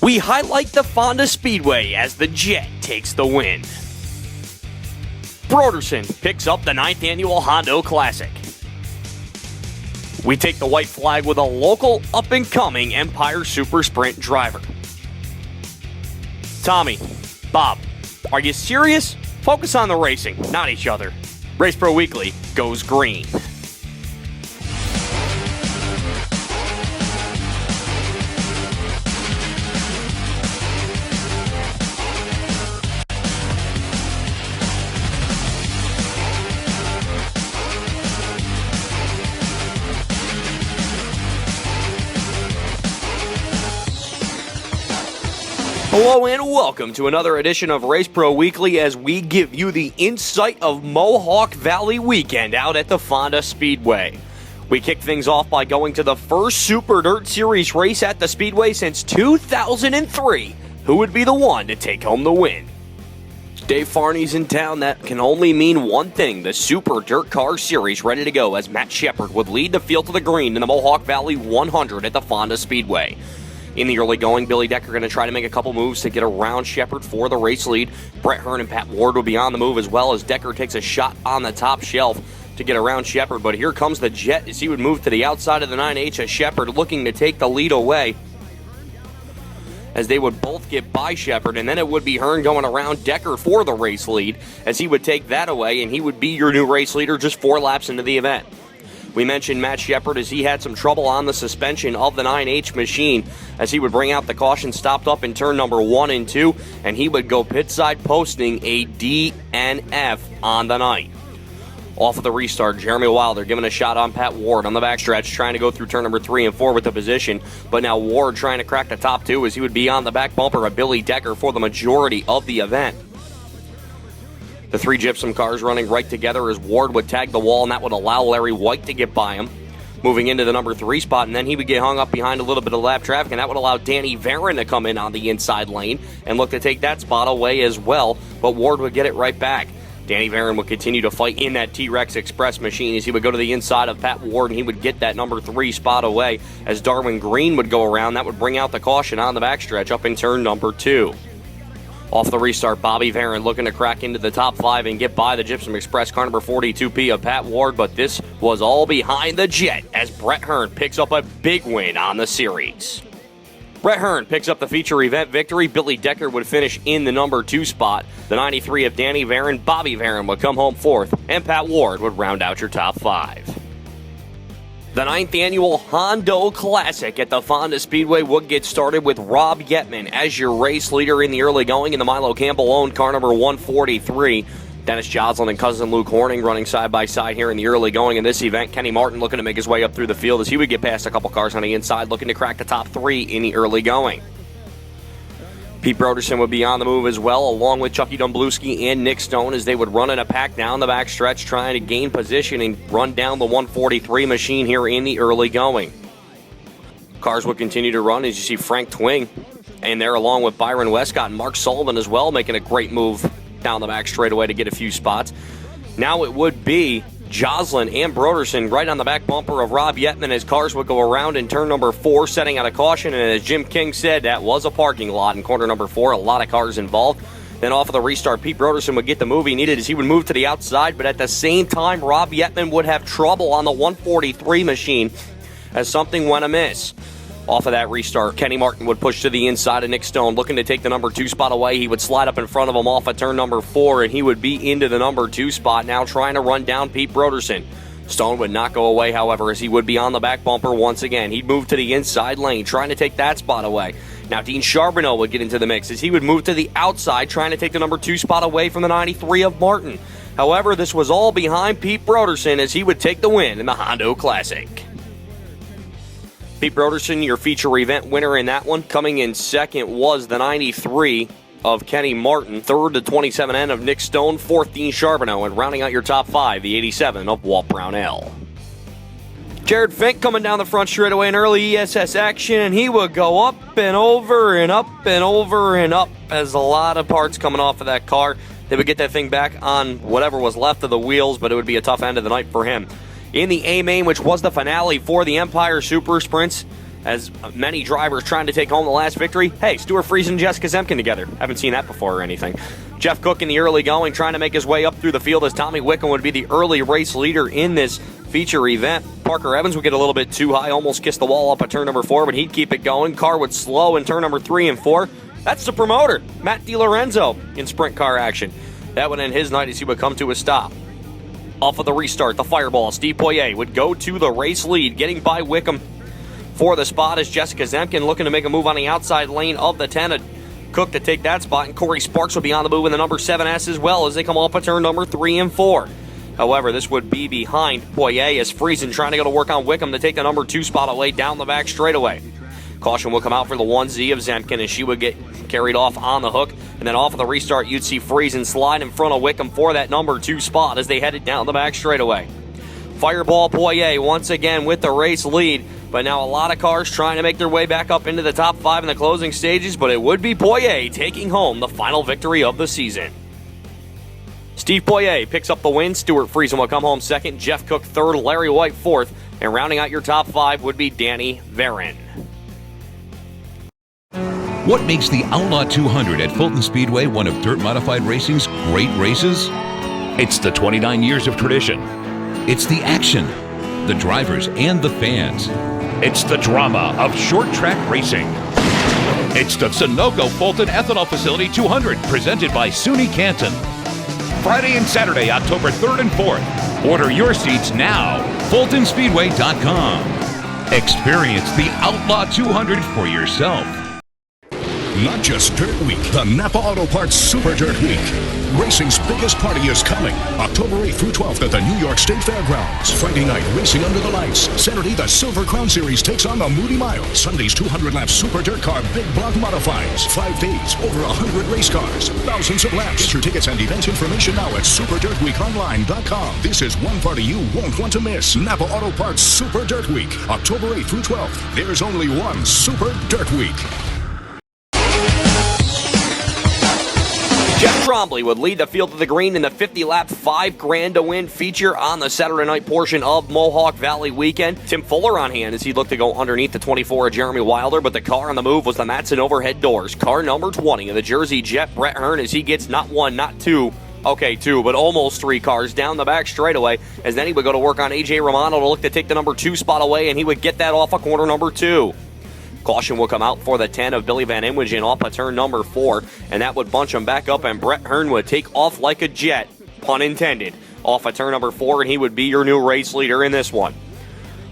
We highlight the Fonda Speedway as the Jet takes the win. Broderson picks up the 9th Annual Hondo Classic. We take the white flag with a local up-and-coming Empire Super Sprint driver. Tommy, Bob, are you serious? Focus on the racing, not each other. Race Pro Weekly goes green. Hello and welcome to another edition of Race Pro Weekly as we give you the insight of Mohawk Valley weekend out at the Fonda Speedway. We kick things off by going to the first Super Dirt Series race at the Speedway since 2003. Who would be the one to take home the win? Dave Farney's in town. That can only mean one thing. The Super DIRTcar Series ready to go as Matt Shepard would lead the field to the green in the Mohawk Valley 100 at the Fonda Speedway. In the early going, Billy Decker going to try to make a couple moves to get around Shepard for the race lead. Brett Hearn and Pat Ward will be on the move as well as Decker takes a shot on the top shelf to get around Shepard. But here comes the Jet as he would move to the outside of the 9H as Shepard looking to take the lead away, as they would both get by Shepard, and then it would be Hearn going around Decker for the race lead as he would take that away, and he would be your new race leader just 4 laps into the event. We mentioned Matt Shepard as he had some trouble on the suspension of the 9H machine as he would bring out the caution stopped up in turn number 1 and 2, and he would go pit side posting a DNF on the night. Off of the restart, Jeremy Wilder giving a shot on Pat Ward on the backstretch, trying to go through turn number 3 and 4 with the position, but now Ward trying to crack the top 2 as he would be on the back bumper of Billy Decker for the majority of the event. The 3 gypsum cars running right together as Ward would tag the wall, and that would allow Larry White to get by him, moving into the number 3 spot, and then he would get hung up behind a little bit of lap traffic, and that would allow Danny Varon to come in on the inside lane and look to take that spot away as well, but Ward would get it right back. Danny Varon would continue to fight in that T-Rex Express machine as he would go to the inside of Pat Ward, and he would get that number 3 spot away as Darwin Green would go around. That would bring out the caution on the backstretch up in turn number 2. Off the restart, Bobby Varon looking to crack into the top 5 and get by the Gypsum Express car number 42P of Pat Ward, but this was all behind the Jet as Brett Hearn picks up a big win on the series. Brett Hearn picks up the feature event victory. Billy Decker would finish in the number 2 spot. The 93 of Danny Varon, Bobby Varon would come home 4th, and Pat Ward would round out your top 5. The 9th Annual Hondo Classic at the Fonda Speedway would get started with Rob Yetman as your race leader in the early going in the Milo Campbell-owned car number 143. Dennis Joslin and cousin Luke Horning running side by side here in the early going in this event. Kenny Martin looking to make his way up through the field as he would get past a couple cars on the inside, looking to crack the top 3 in the early going. Pete Broderson would be on the move as well, along with Chucky Dumbluski and Nick Stone as they would run in a pack down the back stretch, trying to gain position and run down the 143 machine here in the early going. Cars would continue to run as you see Frank Twing and there along with Byron Westcott and Mark Sullivan as well, making a great move down the back straightaway to get a few spots. Now it would be Joslin and Broderson right on the back bumper of Rob Yetman as cars would go around in turn number 4, setting out a caution, and as Jim King said, that was a parking lot in corner number 4, a lot of cars involved. Then off of the restart, Pete Broderson would get the move he needed as he would move to the outside, but at the same time, Rob Yetman would have trouble on the 143 machine as something went amiss. Off of that restart, Kenny Martin would push to the inside of Nick Stone, looking to take the number 2 spot away. He would slide up in front of him off of turn number 4, and he would be into the number 2 spot, now trying to run down Pete Broderson. Stone would not go away, however, as he would be on the back bumper once again. He'd move to the inside lane, trying to take that spot away. Now Dean Charbonneau would get into the mix as he would move to the outside, trying to take the number 2 spot away from the 93 of Martin. However, this was all behind Pete Broderson as he would take the win in the Hondo Classic. Pete Broderson, your feature event winner in that one. Coming in second was the 93 of Kenny Martin. Third, the 27N of Nick Stone. Fourth, Dean Charbonneau. And rounding out your top 5, the 87 of Walt Brownell. Jared Fink coming down the front straightaway in early ESS action, and he would go up and over and up and over and up as a lot of parts coming off of that car. They would get that thing back on whatever was left of the wheels, but it would be a tough end of the night for him. In the A-Main, which was the finale for the Empire Super Sprints, as many drivers trying to take home the last victory. Hey, Stuart Friesen and Jessica Zemkin together. Haven't seen that before or anything. Jeff Cook in the early going, trying to make his way up through the field as Tommy Wickham would be the early race leader in this feature event. Parker Evans would get a little bit too high, almost kissed the wall up at turn number 4, but he'd keep it going. Car would slow in turn number 3 and 4. That's the promoter, Matt DiLorenzo, in sprint car action. That would end his night as he would come to a stop. Off of the restart, the fireball, Steve Poirier would go to the race lead, getting by Wickham for the spot as Jessica Zemkin looking to make a move on the outside lane of the 10. Cook to take that spot, and Corey Sparks will be on the move in the number 7S as well as they come off of turn number 3 and 4. However, this would be behind Poirier as Friesen trying to go to work on Wickham to take the number 2 spot away down the back straightaway. Caution will come out for the 1Z of Zemkin as she would get carried off on the hook. And then off of the restart, you'd see Friesen slide in front of Wickham for that number 2 spot as they headed down the back straightaway. Fireball Poirier once again with the race lead. But now a lot of cars trying to make their way back up into the top 5 in the closing stages. But it would be Poirier taking home the final victory of the season. Steve Poirier picks up the win. Stuart Friesen will come home second. Jeff Cook third. Larry White fourth. And rounding out your top 5 would be Danny Varon. What makes the Outlaw 200 at Fulton Speedway one of dirt modified racing's great races? It's the 29 years of tradition. It's the action, the drivers, and the fans. It's the drama of short track racing. It's the Sunoco Fulton Ethanol Facility 200, presented by SUNY Canton. Friday and Saturday, October 3rd and 4th. Order your seats now. FultonSpeedway.com. Experience the Outlaw 200 for yourself. Not just Dirt Week, the Napa Auto Parts Super Dirt Week. Racing's biggest party is coming, October 8th through 12th at the New York State Fairgrounds. Friday night, racing under the lights. Saturday, the Silver Crown Series takes on the Moody Mile. Sunday's 200-lap Super Dirt Car Big Block Modifieds. 5 days, over 100 race cars, thousands of laps. Get your tickets and event information now at SuperDirtWeekOnline.com. This is one party you won't want to miss. Napa Auto Parts Super Dirt Week, October 8th through 12th. There's only one Super Dirt Week. Jeff Trombley would lead the field to the green in the 50-lap $5,000 to win feature on the Saturday night portion of Mohawk Valley weekend. Tim Fuller on hand as he looked to go underneath the 24 of Jeremy Wilder, but the car on the move was the Matson overhead doors. Car number 20 of the Jersey Jet, Brett Hearn, as he gets not one, not two, okay, 2, but almost 3 cars down the back straightaway, as then he would go to work on A.J. Romano to look to take the number 2 spot away, and he would get that off of corner number 2. Caution will come out for the 10 of Billy Van Inwagen off of turn number 4, and that would bunch him back up, and Brett Hearn would take off like a jet, pun intended, off of turn number 4, and he would be your new race leader in this one.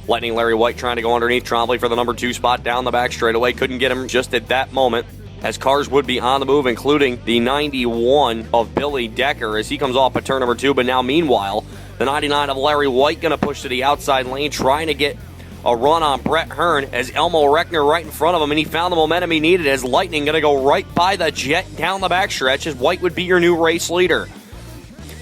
Lightning Larry White trying to go underneath Trombley for the number 2 spot down the back straightaway. Couldn't get him just at that moment, as cars would be on the move, including the 91 of Billy Decker as he comes off of turn number 2. But now, meanwhile, the 99 of Larry White going to push to the outside lane, trying to get a run on Brett Hearn as Elmo Reckner right in front of him, and he found the momentum he needed as Lightning going to go right by the Jet down the backstretch as White would be your new race leader.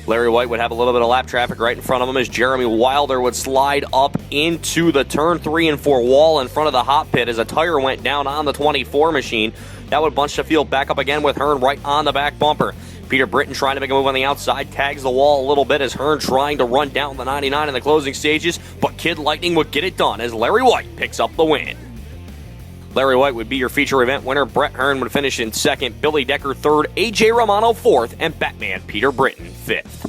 Larry White would have a little bit of lap traffic right in front of him as Jeremy Wilder would slide up into the turn 3 and 4 wall in front of the hot pit as a tire went down on the 24 machine. That would bunch the field back up again with Hearn right on the back bumper. Peter Britton trying to make a move on the outside, tags the wall a little bit as Hearn trying to run down the 99 in the closing stages, but Kid Lightning would get it done as Larry White picks up the win. Larry White would be your feature event winner. Brett Hearn would finish in second, Billy Decker third, A.J. Romano fourth, and Batman Peter Britton fifth.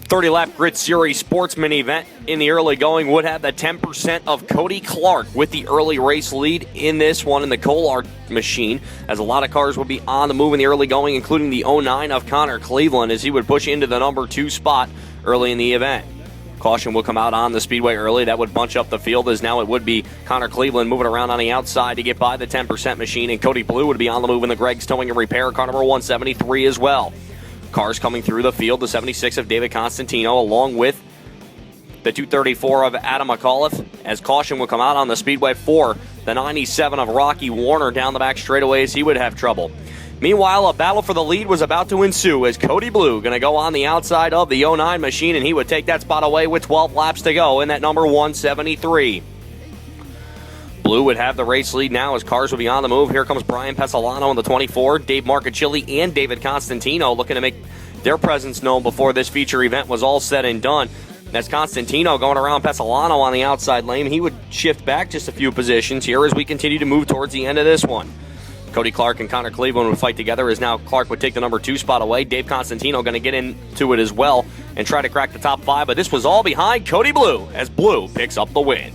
30-lap Grid Series Sportsman event in the early going would have the 10% of Cody Clark with the early race lead in this one in the Collard machine, as a lot of cars would be on the move in the early going, including the 09 of Connor Cleveland as he would push into the number 2 spot early in the event. Caution will come out on the speedway early. That would bunch up the field as now it would be Connor Cleveland moving around on the outside to get by the 10% machine, and Cody Blue would be on the move in the Greg's Towing and Repair, car number 173 as well. Cars coming through the field, the 76 of David Constantino, along with the 234 of Adam McAuliffe, as caution will come out on the speedway for the 97 of Rocky Warner down the back straightaway as he would have trouble. Meanwhile, a battle for the lead was about to ensue as Cody Blue going to go on the outside of the 09 machine, and he would take that spot away with 12 laps to go in that number 173. Blue would have the race lead now as cars will be on the move. Here comes Brian Pesolano in the 24. Dave Marcachilli and David Constantino looking to make their presence known before this feature event was all said and done. That's Constantino going around Pesolano on the outside lane. He would shift back just a few positions here as we continue to move towards the end of this one. Cody Clark and Connor Cleveland would fight together as now Clark would take the number 2 spot away. Dave Constantino going to get into it as well and try to crack the top 5, but this was all behind Cody Blue as Blue picks up the win.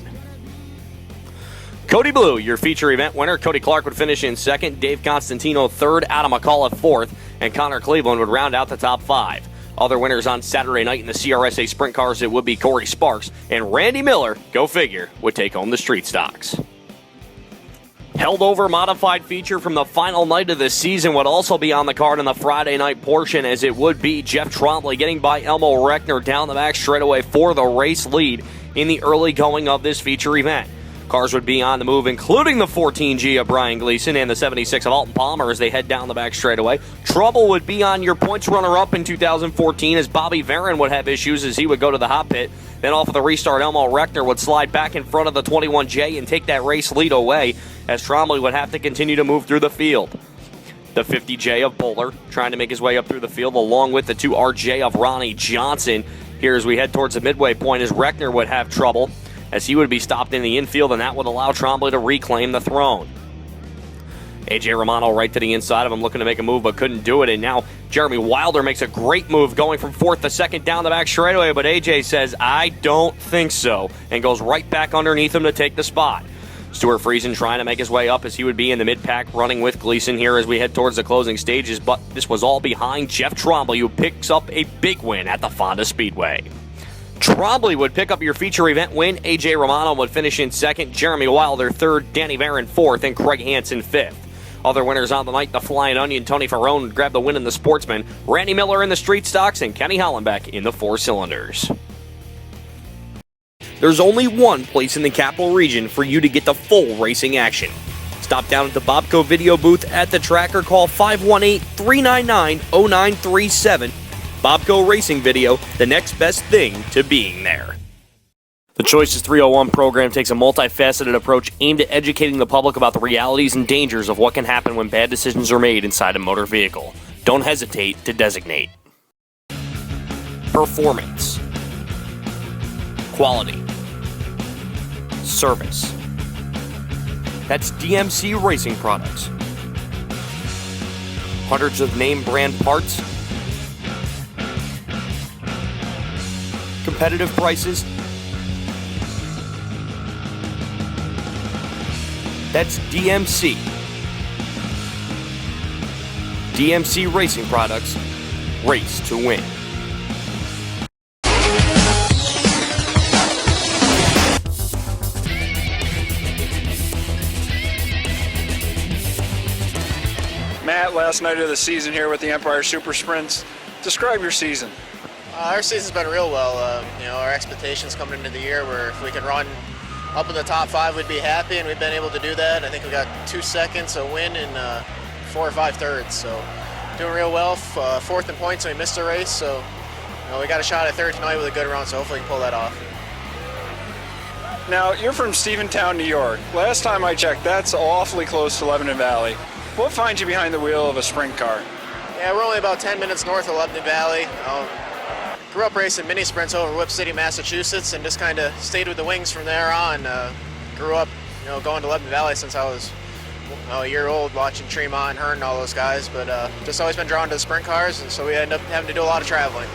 Cody Blue, your feature event winner. Cody Clark would finish in second, Dave Constantino third, Adam McCullough fourth, and Connor Cleveland would round out the top 5. Other winners on Saturday night in the CRSA Sprint Cars, it would be Corey Sparks, and Randy Miller, go figure, would take home the Street Stocks. Held over modified feature from the final night of the season would also be on the card in the Friday night portion, as it would be Jeff Trombley getting by Elmo Reckner down the back straightaway for the race lead in the early going of this feature event. Cars would be on the move, including the 14G of Brian Gleason and the 76 of Alton Palmer as they head down the back straightaway. Trouble would be on your points runner-up in 2014 as Bobby Varon would have issues as he would go to the hot pit. Then off of the restart, Elmo Reckner would slide back in front of the 21J and take that race lead away as Trombley would have to continue to move through the field. The 50J of Bowler trying to make his way up through the field along with the 2RJ of Ronnie Johnson. Here as we head towards the midway point as Reckner would have trouble as he would be stopped in the infield, and that would allow Trombley to reclaim the throne. AJ Romano right to the inside of him, looking to make a move, but couldn't do it. And now Jeremy Wilder makes a great move, going from 4th to 2nd down the back straightaway, but AJ says, I don't think so, and goes right back underneath him to take the spot. Stuart Friesen trying to make his way up as he would be in the mid-pack running with Gleason here as we head towards the closing stages, but this was all behind Jeff Trombley, who picks up a big win at the Fonda Speedway. Trombley would pick up your feature event win. AJ Romano would finish in 2nd, Jeremy Wilder 3rd, Danny Varon 4th, and Craig Hansen 5th. Other winners on the night, the Flying Onion, Tony Ferrone would grab the win in the Sportsman, Randy Miller in the Street Stocks, and Kenny Hollenbeck in the 4 cylinders. There's only one place in the Capital Region for you to get the full racing action. Stop down at the Bobco video booth at the track or call 518-399-0937. Bobco Racing Video, the next best thing to being there. The Choices 301 program takes a multifaceted approach aimed at educating the public about the realities and dangers of what can happen when bad decisions are made inside a motor vehicle. Don't hesitate to designate. Performance. Quality. Service. That's DMC Racing Products. Hundreds of name brand parts. Competitive prices. That's DMC. DMC Racing Products. Race to win. Matt, last night of the season here with the Empire Super Sprints. Describe your season. Our season's been real well. Our expectations coming into the year were if we could run up in the top 5, we'd be happy, and we've been able to do that. I think we got 2 seconds, a win, and 4 or 5 thirds. So doing real well. 4th in points, and we missed a race. So we got a shot at 3rd tonight with a good run. So hopefully we can pull that off. Now, you're from Stephentown, New York. Last time I checked, that's awfully close to Lebanon Valley. What finds you behind the wheel of a sprint car? Yeah, we're only about 10 minutes north of Lebanon Valley. Grew up racing mini sprints over Whip City, Massachusetts, and just kind of stayed with the wings from there on. Grew up, going to Lebanon Valley since I was a year old, watching Tremont and Hearn and all those guys, but just always been drawn to the sprint cars, and so we ended up having to do a lot of traveling.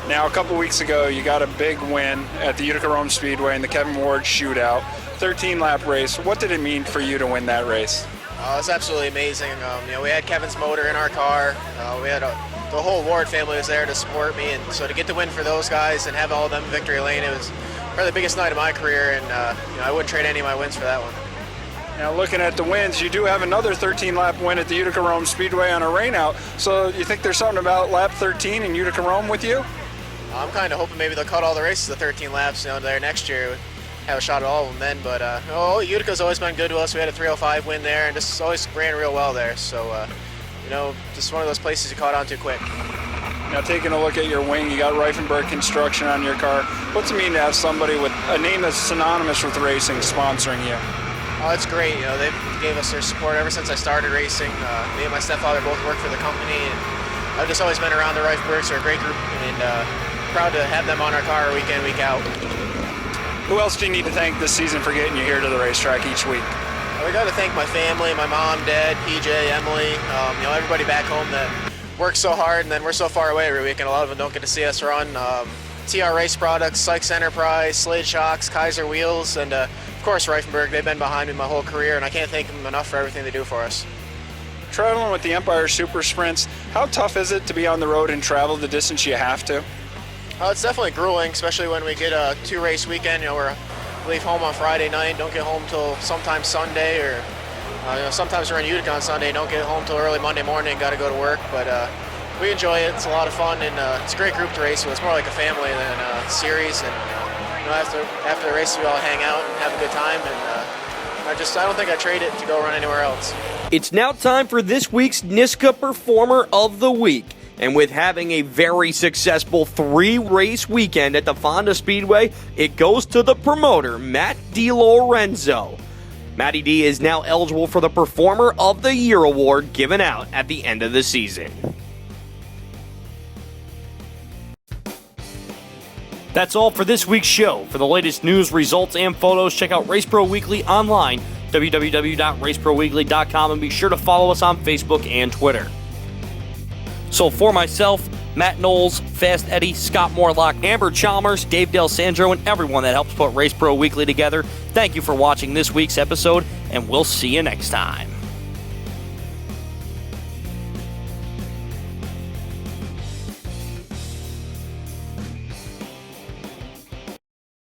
Now, a couple weeks ago, you got a big win at the Utica Rome Speedway in the Kevin Ward Shootout, 13-lap race. What did it mean for you to win that race? It was absolutely amazing. We had Kevin's motor in our car. We had the whole Ward family was there to support me, and so to get the win for those guys and have all of them in victory lane, it was probably the biggest night of my career, and I wouldn't trade any of my wins for that one. Now, looking at the wins, you do have another 13-lap win at the Utica Rome Speedway on a rainout, so you think there's something about lap 13 in Utica Rome with you? I'm kind of hoping maybe they'll cut all the races to 13 laps there next year. Have a shot at all of them then, but Utica's always been good to us. We had a 305 win there, and just always ran real well there. So, just one of those places you caught on too quick. Now, taking a look at your wing, you got Reifenberg Construction on your car. What's it mean to have somebody with a name that's synonymous with racing sponsoring you? Oh, it's great. They gave us their support ever since I started racing. Me and my stepfather both work for the company, and I've just always been around the Reifenbergs. They're a great group, and proud to have them on our car week in, week out. Who else do you need to thank this season for getting you here to the racetrack each week? We got to thank my family, my mom, dad, PJ, Emily, everybody back home that works so hard, and then we're so far away every week, and a lot of them don't get to see us run. TR Race Products, Sykes Enterprise, Slade Shocks, Kaiser Wheels, and of course Reifenberg. They've been behind me my whole career, and I can't thank them enough for everything they do for us. Traveling with the Empire Super Sprints, how tough is it to be on the road and travel the distance you have to? It's definitely grueling, especially when we get a 2-race weekend. We leave home on Friday night, don't get home till sometime Sunday, or sometimes we're in Utica on Sunday, don't get home till early Monday morning, got to go to work. But we enjoy it. It's a lot of fun, and it's a great group to race with. It's more like a family than a series. And after the race, we all hang out and have a good time. And I don't think I trade it to go run anywhere else. It's now time for this week's NISCA Performer of the Week. And with having a very successful 3-race weekend at the Fonda Speedway, it goes to the promoter, Matt DiLorenzo. Matty D is now eligible for the Performer of the Year award given out at the end of the season. That's all for this week's show. For the latest news, results, and photos, check out Race Pro Weekly online, www.raceproweekly.com, and be sure to follow us on Facebook and Twitter. So for myself, Matt Knowles, Fast Eddie, Scott Morlock, Amber Chalmers, Dave Del Sandro, and everyone that helps put Race Pro Weekly together, thank you for watching this week's episode, and we'll see you next time.